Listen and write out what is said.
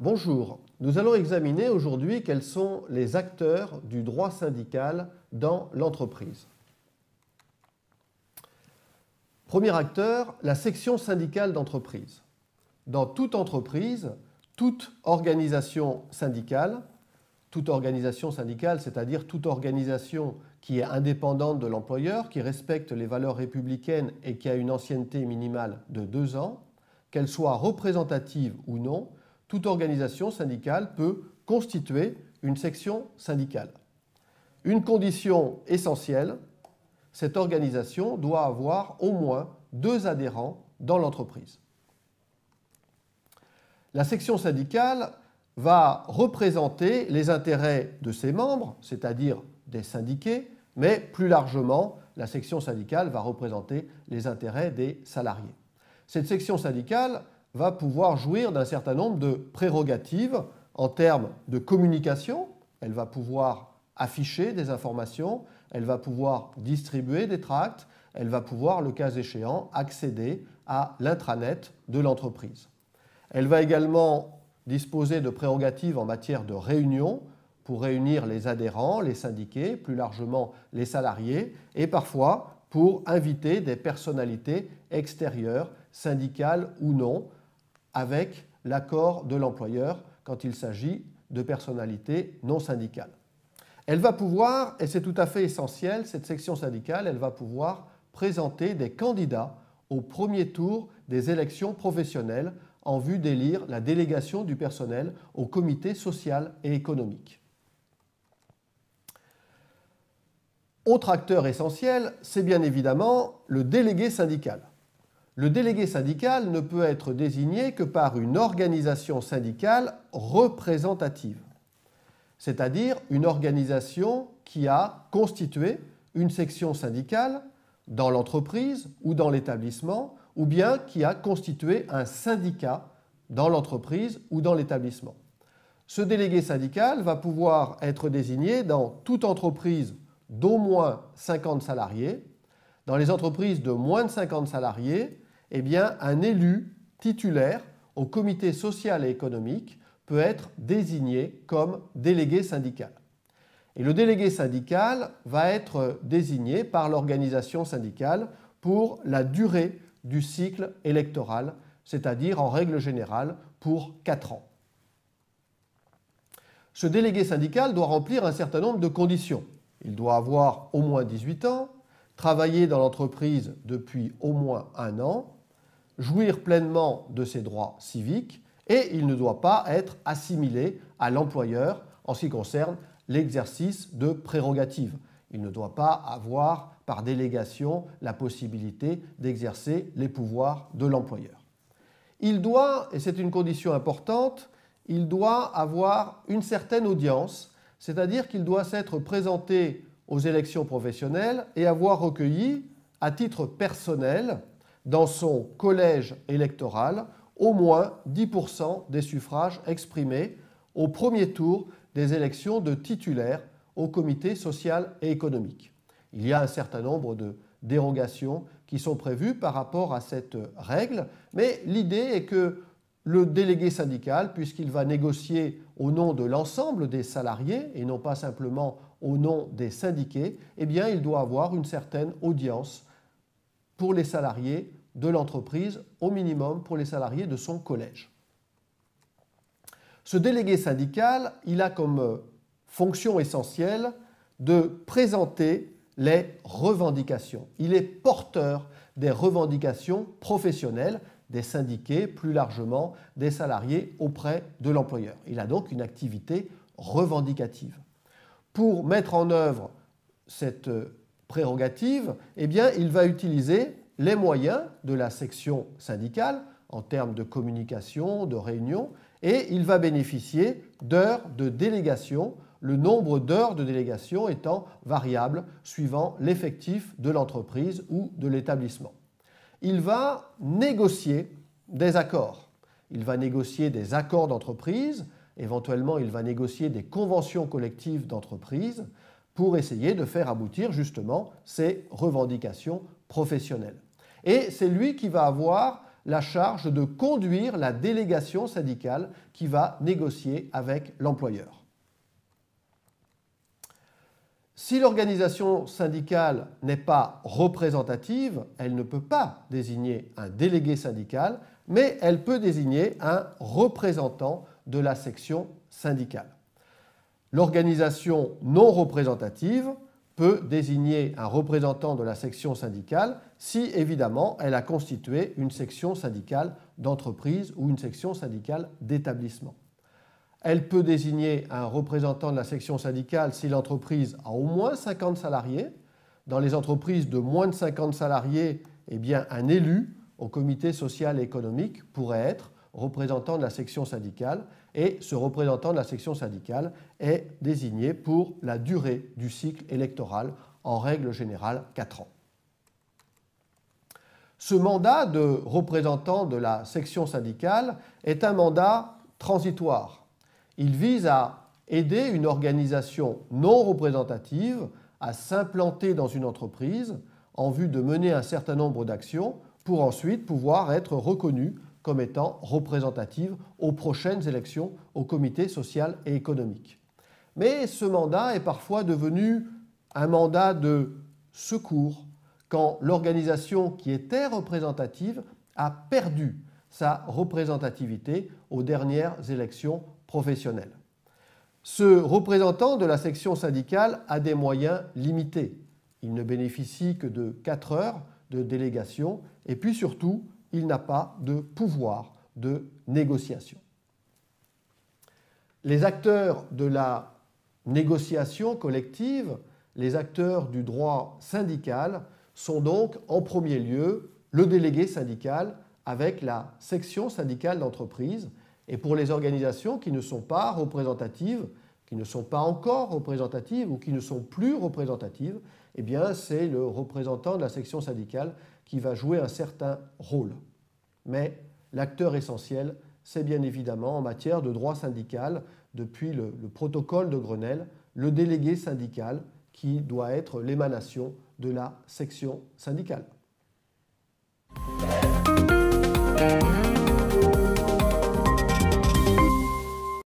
Bonjour, nous allons examiner aujourd'hui quels sont les acteurs du droit syndical dans l'entreprise. Premier acteur, la section syndicale d'entreprise. Dans toute entreprise, toute organisation syndicale, c'est-à-dire toute organisation qui est indépendante de l'employeur, qui respecte les valeurs républicaines et qui a une ancienneté minimale de 2 ans, qu'elle soit représentative ou non, toute organisation syndicale peut constituer une section syndicale. Une condition essentielle, cette organisation doit avoir au moins 2 adhérents dans l'entreprise. La section syndicale va représenter les intérêts de ses membres, c'est-à-dire des syndiqués, mais plus largement, la section syndicale va représenter les intérêts des salariés. Cette section syndicale va pouvoir jouir d'un certain nombre de prérogatives en termes de communication. Elle va pouvoir afficher des informations, elle va pouvoir distribuer des tracts, elle va pouvoir, le cas échéant, accéder à l'intranet de l'entreprise. Elle va également disposer de prérogatives en matière de réunion pour réunir les adhérents, les syndiqués, plus largement les salariés, et parfois pour inviter des personnalités extérieures, syndicales ou non, avec l'accord de l'employeur quand il s'agit de personnalités non syndicales. Elle va pouvoir, et c'est tout à fait essentiel, cette section syndicale, elle va pouvoir présenter des candidats au premier tour des élections professionnelles en vue d'élire la délégation du personnel au comité social et économique. Autre acteur essentiel, c'est bien évidemment le délégué syndical. Le délégué syndical ne peut être désigné que par une organisation syndicale représentative, c'est-à-dire une organisation qui a constitué une section syndicale dans l'entreprise ou dans l'établissement, ou bien qui a constitué un syndicat dans l'entreprise ou dans l'établissement. Ce délégué syndical va pouvoir être désigné dans toute entreprise d'au moins 50 salariés. Dans les entreprises de moins de 50 salariés, eh bien, un élu titulaire au comité social et économique peut être désigné comme délégué syndical. Et le délégué syndical va être désigné par l'organisation syndicale pour la durée du cycle électoral, c'est-à-dire en règle générale pour 4 ans. Ce délégué syndical doit remplir un certain nombre de conditions. Il doit avoir au moins 18 ans, travailler dans l'entreprise depuis au moins 1 an, jouir pleinement de ses droits civiques et il ne doit pas être assimilé à l'employeur en ce qui concerne l'exercice de prérogatives. Il ne doit pas avoir par délégation la possibilité d'exercer les pouvoirs de l'employeur. Il doit, et c'est une condition importante, il doit avoir une certaine audience, c'est-à-dire qu'il doit s'être présenté aux élections professionnelles et avoir recueilli, à titre personnel, dans son collège électoral, au moins 10% des suffrages exprimés au premier tour des élections de titulaires au comité social et économique. Il y a un certain nombre de dérogations qui sont prévues par rapport à cette règle, mais l'idée est que le délégué syndical, puisqu'il va négocier au nom de l'ensemble des salariés et non pas simplement au nom des syndiqués, eh bien, il doit avoir une certaine audience pour les salariés de l'entreprise, au minimum pour les salariés de son collège. Ce délégué syndical, il a comme fonction essentielle de présenter les revendications. Il est porteur des revendications professionnelles des syndiqués, plus largement des salariés auprès de l'employeur. Il a donc une activité revendicative. Pour mettre en œuvre cette prérogative, eh bien, il va utiliser les moyens de la section syndicale en termes de communication, de réunion, et il va bénéficier d'heures de délégation, le nombre d'heures de délégation étant variable suivant l'effectif de l'entreprise ou de l'établissement. Il va négocier des accords. Il va négocier des accords d'entreprise, éventuellement il va négocier des conventions collectives d'entreprise pour essayer de faire aboutir justement ces revendications professionnelles. Et c'est lui qui va avoir la charge de conduire la délégation syndicale qui va négocier avec l'employeur. Si l'organisation syndicale n'est pas représentative, elle ne peut pas désigner un délégué syndical, mais elle peut désigner un représentant de la section syndicale. L'organisation non représentative peut désigner un représentant de la section syndicale si, évidemment, elle a constitué une section syndicale d'entreprise ou une section syndicale d'établissement. Elle peut désigner un représentant de la section syndicale si l'entreprise a au moins 50 salariés. Dans les entreprises de moins de 50 salariés, eh bien, un élu au comité social et économique pourrait être représentant de la section syndicale et ce représentant de la section syndicale est désigné pour la durée du cycle électoral, en règle générale 4 ans. Ce mandat de représentant de la section syndicale est un mandat transitoire. Il vise à aider une organisation non représentative à s'implanter dans une entreprise en vue de mener un certain nombre d'actions pour ensuite pouvoir être reconnue comme étant représentative aux prochaines élections au comité social et économique. Mais ce mandat est parfois devenu un mandat de secours quand l'organisation qui était représentative a perdu sa représentativité aux dernières élections professionnelles. Ce représentant de la section syndicale a des moyens limités. Il ne bénéficie que de 4 heures de délégation et puis surtout, il n'a pas de pouvoir de négociation. Les acteurs de la négociation collective, les acteurs du droit syndical, sont donc en premier lieu le délégué syndical avec la section syndicale d'entreprise. Et pour les organisations qui ne sont pas représentatives, qui ne sont pas encore représentatives ou qui ne sont plus représentatives, eh bien c'est le représentant de la section syndicale qui va jouer un certain rôle. Mais l'acteur essentiel, c'est bien évidemment en matière de droit syndical, depuis le protocole de Grenelle, le délégué syndical qui doit être l'émanation de la section syndicale.